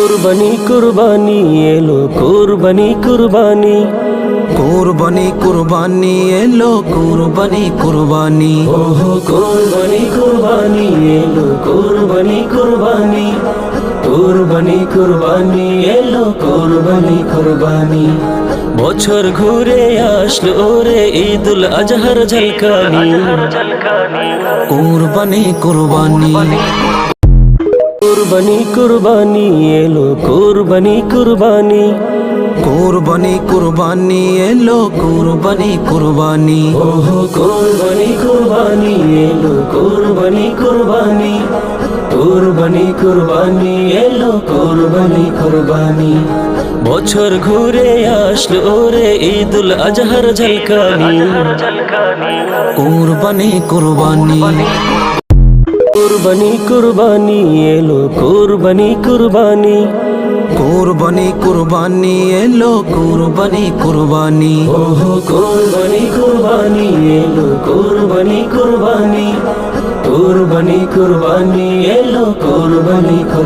কুরবানি কুরবানি এলো কুরবানি কুরবানি কুরবানি কুরবানি এলো কুরবানি কুরবানি ওহো কুরবানি কুরবানি এলো কুরবানি কুরবানি কুরবানি কুরবানি এলো কুরবানি কুরবানি বছর ঘুরে আসলো রে ঈদুল আজহার ঝলকানি কুরবানি কুরবানি কুরবানি কুরবানি এলো কুরবানি কুরবানি কুরবানি কুরবানি এলো কুরবানি কুরবানি ওহো কুরবানি কুরবানি এলো কুরবানি কুরবানি কুরবানি কুরবানি এলো কুরবানি কুরবানি বছর ঘুরে আসলো রে ঈদুল আজহার ঝলকানি কুরবানি কুরবানি কুরবানি কুরবানি এলো কুরবানি কুরবানি কুরবানি কুরবানি এলো কুরবানি কুরবানি ওহো কুরবানি কুরবানি এলো কুরবানি কুরবানি কুরবানি কুরবানি এলো কুরবানি কুরবানি